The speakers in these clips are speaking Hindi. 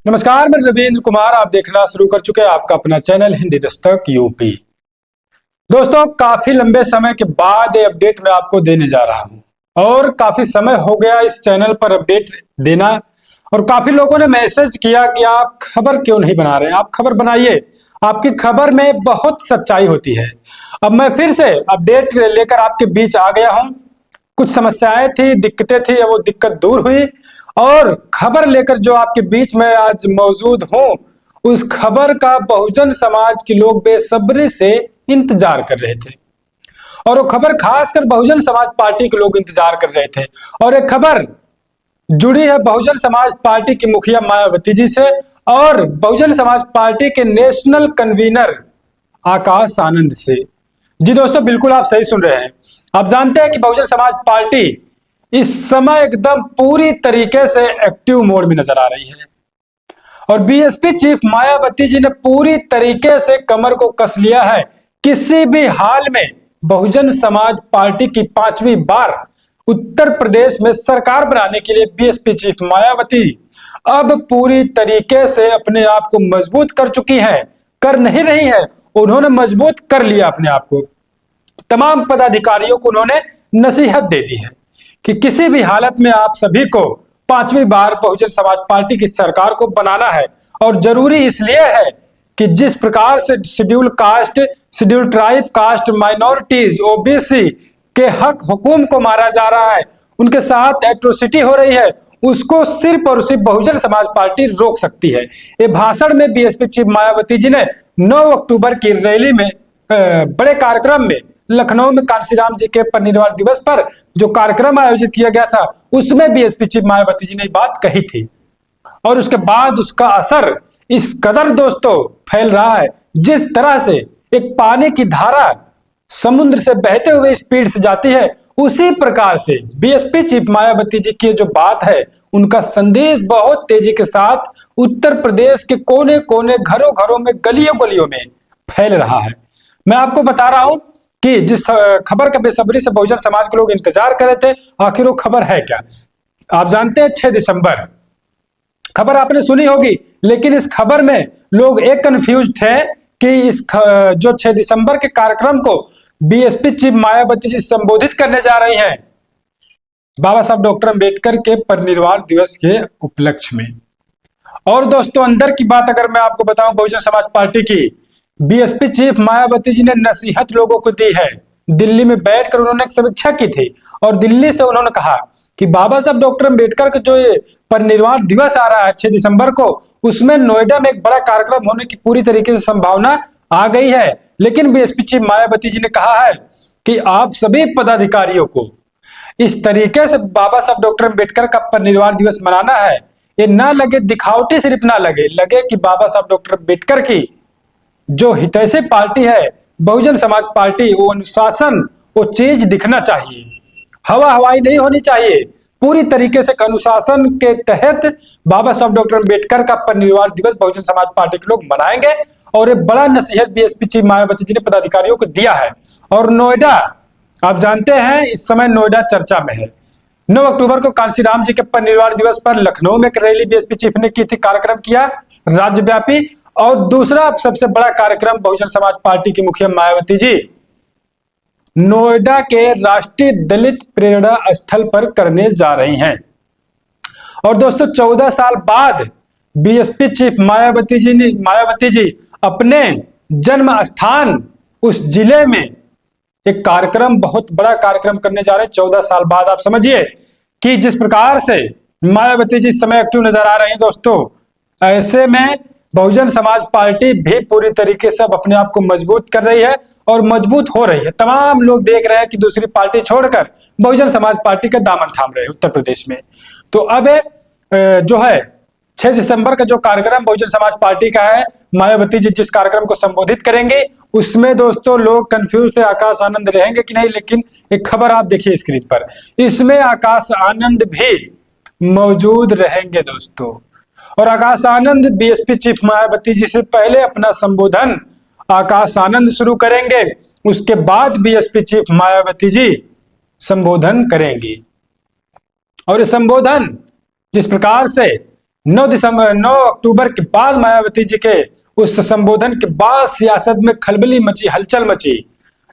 नमस्कार, मैं रविंद्र कुमार। आप देखना शुरू कर चुके हैं आपका अपना चैनल हिंदी दस्तक यूपी। दोस्तों, काफी लंबे समय के बाद ये अपडेट मैं आपको देने जा रहा हूं और काफी समय हो गया इस चैनल पर अपडेट देना। और काफी लोगों ने मैसेज किया कि आप खबर क्यों नहीं बना रहे हैं, आप खबर बनाइए, आपकी खबर में बहुत सच्चाई होती है। अब मैं फिर से अपडेट लेकर आपके बीच आ गया हूं। कुछ समस्याएं थी, दिक्कतें थी, वो दिक्कत दूर हुई और खबर लेकर जो आपके बीच में आज मौजूद हूं, उस खबर का बहुजन समाज के लोग बेसब्री से इंतजार कर रहे थे। और वो खबर खासकर बहुजन समाज पार्टी के लोग इंतजार कर रहे थे। और एक खबर जुड़ी है बहुजन समाज पार्टी की मुखिया मायावती जी से और बहुजन समाज पार्टी के नेशनल कन्वीनर आकाश आनंद से। जी दोस्तों, बिल्कुल आप सही सुन रहे हैं। आप जानते हैं कि बहुजन समाज पार्टी इस समय एकदम पूरी तरीके से एक्टिव मोड में नजर आ रही है और बीएसपी चीफ मायावती जी ने पूरी तरीके से कमर को कस लिया है। किसी भी हाल में बहुजन समाज पार्टी की 5वीं बार उत्तर प्रदेश में सरकार बनाने के लिए बीएसपी चीफ मायावती अब पूरी तरीके से अपने आप को मजबूत कर चुकी हैं। कर नहीं रही है, उन्होंने मजबूत कर लिया अपने आप को। तमाम पदाधिकारियों को उन्होंने नसीहत दे दी है कि किसी भी हालत में आप सभी को 5वीं बार बहुजन समाज पार्टी की सरकार को बनाना है। और जरूरी इसलिए है कि जिस प्रकार से schedule caste, schedule tribe caste, minorities, OBC के हक हुकूम को मारा जा रहा है, उनके साथ एट्रोसिटी हो रही है, उसको सिर्फ और सिर्फ बहुजन समाज पार्टी रोक सकती है। ये भाषण में बीएसपी चीफ मायावती जी ने 9 अक्टूबर की रैली में बड़े कार्यक्रम में लखनऊ में कांशीराम जी के परिनिर्वाण दिवस पर जो कार्यक्रम आयोजित किया गया था, उसमें बीएसपी चीफ मायावती जी ने बात कही थी। और उसके बाद उसका असर इस कदर दोस्तों फैल रहा है, जिस तरह से एक पानी की धारा समुद्र से बहते हुए स्पीड से जाती है, उसी प्रकार से बीएसपी चीफ मायावती जी की जो बात है, उनका संदेश बहुत तेजी के साथ उत्तर प्रदेश के कोने कोने, घरों घरों में, गलियों गलियों में फैल रहा है। मैं आपको बता रहा हूं कि जिस खबर का बेसब्री से बहुजन समाज के लोग इंतजार कर रहे थे, आखिर वो खबर है क्या। आप जानते हैं 6 दिसंबर खबर आपने सुनी होगी, लेकिन इस खबर में लोग एक कंफ्यूज थे कि जो 6 दिसंबर के कार्यक्रम को बीएसपी चीफ मायावती जी संबोधित करने जा रही हैं बाबा साहब डॉक्टर अंबेडकर के परिनिर्वाण दिवस के उपलक्ष्य में। और दोस्तों, अंदर की बात अगर मैं आपको बताऊं बहुजन समाज पार्टी की, बीएसपी चीफ मायावती जी ने नसीहत लोगों को दी है। दिल्ली में बैठकर उन्होंने एक समीक्षा की थी और दिल्ली से उन्होंने कहा कि बाबा साहब डॉक्टर अंबेडकर का जो ये परिनिर्वाण दिवस आ रहा है 6 दिसंबर को, उसमें नोएडा में एक बड़ा कार्यक्रम होने की पूरी तरीके से संभावना आ गई है। लेकिन बीएसपी चीफ मायावती जी ने कहा है कि आप सभी पदाधिकारियों को इस तरीके से बाबा साहब डॉक्टर अंबेडकर का परिनिर्वाण दिवस मनाना है, ये ना लगे दिखावटी, सिर्फ ना लगे कि बाबा साहब डॉक्टर अंबेडकर की जो हितैषी पार्टी है बहुजन समाज पार्टी, वो अनुशासन, वो चीज दिखना चाहिए। हवा हवाई नहीं होनी चाहिए। पूरी तरीके से अनुशासन के तहत बाबा साहब डॉक्टर अंबेडकर का परिनिर्वाण दिवस बहुजन समाज पार्टी के लोग मनाएंगे। और एक बड़ा नसीहत बीएसपी चीफ मायावती जी ने पदाधिकारियों को दिया है। और नोएडा, आप जानते हैं इस समय नोएडा चर्चा में है। 9 अक्टूबर को कांशीराम जी के परिनिर्वाण दिवस पर लखनऊ में एक रैली बीएसपी चीफ ने की थी, कार्यक्रम किया राज्यव्यापी। और दूसरा सबसे बड़ा कार्यक्रम बहुजन समाज पार्टी की मुखिया मायावती जी नोएडा के राष्ट्रीय दलित प्रेरणा स्थल पर करने जा रही हैं। और दोस्तों, 14 साल बाद बीएसपी चीफ मायावती जी अपने जन्म स्थान उस जिले में एक कार्यक्रम, बहुत बड़ा कार्यक्रम करने जा रहे हैं 14 साल बाद। आप समझिए कि जिस प्रकार से मायावती जी इस समय एक्टिव नजर आ रहे हैं दोस्तों, ऐसे में बहुजन समाज पार्टी भी पूरी तरीके से अपने आप को मजबूत कर रही है और मजबूत हो रही है। तमाम लोग देख रहे हैं कि दूसरी पार्टी छोड़कर बहुजन समाज पार्टी का दामन थाम रहे हैं उत्तर प्रदेश में। तो अब जो है 6 दिसंबर का जो कार्यक्रम बहुजन समाज पार्टी का है, मायावती जी जिस कार्यक्रम को संबोधित करेंगे, उसमें दोस्तों लोग कंफ्यूज थे आकाश आनंद रहेंगे कि नहीं। लेकिन एक खबर आप देखिए स्क्रीन पर, इसमें आकाश आनंद भी मौजूद रहेंगे दोस्तों। और आकाश आनंद बीएसपी चीफ मायावती जी से पहले अपना संबोधन आकाश आनंद शुरू करेंगे, उसके बाद बीएसपी चीफ मायावती जी संबोधन करेंगी। और ये संबोधन जिस प्रकार से 9 अक्टूबर के बाद मायावती जी के उस संबोधन के बाद सियासत में खलबली मची, हलचल मची।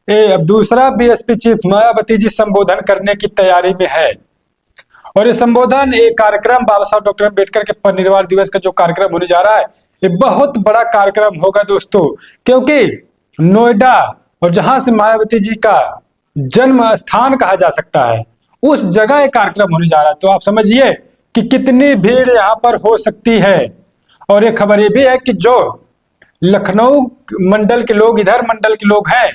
अब दूसरा बीएसपी चीफ मायावती जी संबोधन करने की तैयारी में है और ये संबोधन, एक कार्यक्रम बाबा साहब डॉक्टर अम्बेडकर के परिनिर्वाण दिवस का जो कार्यक्रम होने जा रहा है, ये बहुत बड़ा कार्यक्रम होगा दोस्तों, क्योंकि नोएडा और जहां से मायावती जी का जन्म स्थान कहा जा सकता है, उस जगह एक कार्यक्रम होने जा रहा है। तो आप समझिए कि कितनी भीड़ यहाँ पर हो सकती है। और एक खबर ये भी है कि जो लखनऊ मंडल के लोग, इधर मंडल के लोग हैं,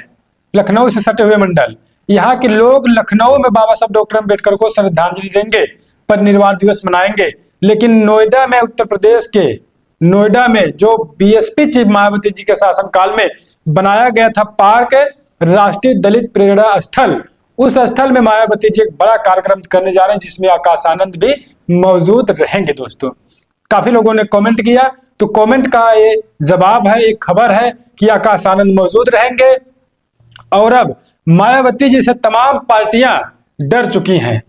लखनऊ से सटे हुए मंडल, यहाँ के लोग लखनऊ में बाबा साहब डॉक्टर अम्बेडकर को श्रद्धांजलि देंगे, परिनिर्वाण दिवस मनाएंगे। लेकिन नोएडा में, उत्तर प्रदेश के नोएडा में जो बीएसपी चीफ मायावती जी के शासनकाल में बनाया गया था पार्क, राष्ट्रीय दलित प्रेरणा स्थल, उस स्थल में मायावती जी एक बड़ा कार्यक्रम करने जा रहे हैं, जिसमें आकाश आनंद भी मौजूद रहेंगे। दोस्तों, काफी लोगों ने कमेंट किया, तो कमेंट का ये जवाब है, एक खबर है कि आकाश आनंद मौजूद रहेंगे। और अब मायावती जी से तमाम पार्टियां डर चुकी हैं,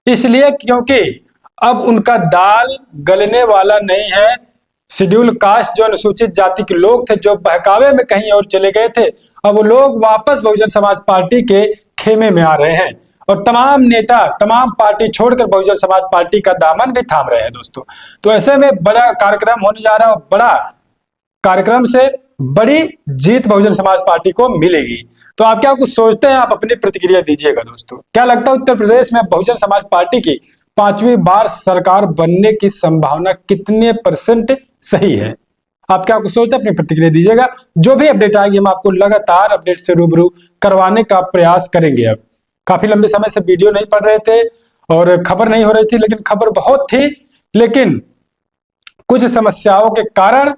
इसलिए क्योंकि अब उनका दाल गलने वाला नहीं है। शेड्यूल कास्ट, जो अनुसूचित जाति के लोग थे, जो बहकावे में कहीं और चले गए थे, अब वो लोग वापस बहुजन समाज पार्टी के खेमे में आ रहे हैं और तमाम नेता, तमाम पार्टी छोड़कर बहुजन समाज पार्टी का दामन भी थाम रहे हैं। दोस्तों, तो ऐसे में बड़ा कार्यक्रम होने जा रहा है, बड़ा कार्यक्रम से बड़ी जीत बहुजन समाज पार्टी को मिलेगी। तो आप क्या कुछ सोचते हैं? आप अपनी प्रतिक्रिया दीजिएगा। दोस्तों, क्या लगता है उत्तर प्रदेश में बहुजन समाज पार्टी की 5वीं बार सरकार बनने की संभावना कितने % सही है? आप क्या कुछ सोचते हैं? अपनी प्रतिक्रिया दीजिएगा। जो भी अपडेट आएगी हम आपको लगातार अपडेट से रूबरू करवाने का प्रयास करेंगे। अब काफी लंबे समय से वीडियो नहीं पड़ रहे थे और खबर नहीं हो रही थी, लेकिन खबर बहुत थी, लेकिन कुछ समस्याओं के कारण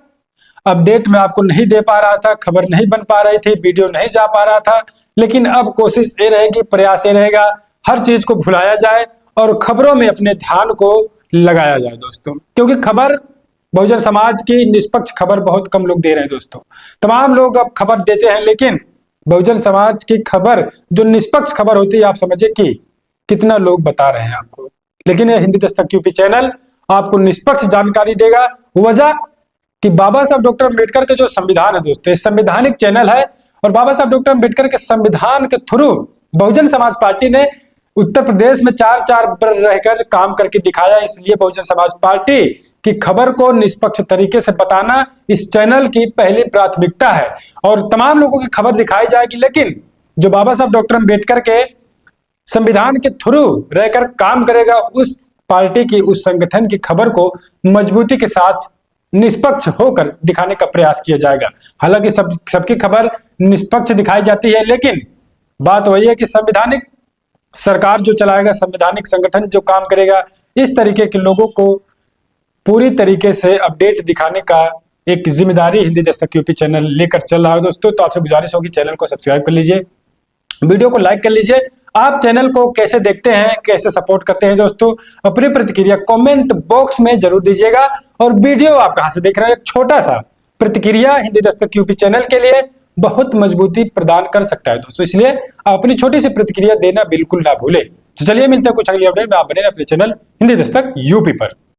अपडेट मैं आपको नहीं दे पा रहा था, खबर नहीं बन पा रही थी, वीडियो नहीं जा पा रहा था। लेकिन अब कोशिश ये रहेगी, प्रयास ये रहेगा, हर चीज को भुलाया जाए और खबरों में अपने ध्यान को लगाया जाए। दोस्तों, क्योंकि खबर, बहुजन समाज की निष्पक्ष खबर बहुत कम लोग दे रहे हैं। दोस्तों, तमाम लोग अब खबर देते हैं, लेकिन बहुजन समाज की खबर, जो निष्पक्ष खबर होती है, आप समझिए कि कितना लोग बता रहे हैं आपको। लेकिन ये हिंदी दस्तक यूपी चैनल आपको निष्पक्ष जानकारी देगा। वजह कि बाबा साहब डॉक्टर अम्बेडकर के जो संविधान है दोस्तों, संवैधानिक चैनल है और बाबा साहब डॉक्टर अम्बेडकर के संविधान के थ्रू बहुजन समाज पार्टी ने उत्तर प्रदेश में 4 रहकर काम करके दिखाया। इसलिए बहुजन समाज पार्टी की खबर को निष्पक्ष तरीके से बताना इस चैनल की पहली प्राथमिकता है और तमाम लोगों की खबर दिखाई जाएगी। लेकिन जो बाबा साहब डॉक्टर अम्बेडकर के संविधान के थ्रू रहकर काम करेगा, उस पार्टी की, उस संगठन की खबर को मजबूती के साथ निष्पक्ष होकर दिखाने का प्रयास किया जाएगा। हालांकि सबकी खबर निष्पक्ष दिखाई जाती है, लेकिन बात वही है कि संवैधानिक सरकार जो चलाएगा, संवैधानिक संगठन जो काम करेगा, इस तरीके के लोगों को पूरी तरीके से अपडेट दिखाने का एक जिम्मेदारी हिंदी दस्तक यूपी चैनल लेकर चल रहा है। दोस्तों, तो आपसे गुजारिश होगी, चैनल को सब्सक्राइब कर लीजिए, वीडियो को लाइक कर लीजिए। आप चैनल को कैसे देखते हैं, कैसे सपोर्ट करते हैं? दोस्तों, अपनी प्रतिक्रिया कमेंट बॉक्स में जरूर दीजिएगा। और वीडियो आप कहां से देख रहे हैं, एक छोटा सा प्रतिक्रिया हिंदी दस्तक यूपी चैनल के लिए बहुत मजबूती प्रदान कर सकता है। दोस्तों, इसलिए आप अपनी छोटी सी प्रतिक्रिया देना बिल्कुल ना भूले। तो चलिए मिलते हैं कुछ अगली अपडेट में। आप बने अपने चैनल हिंदी दस्तक यूपी पर।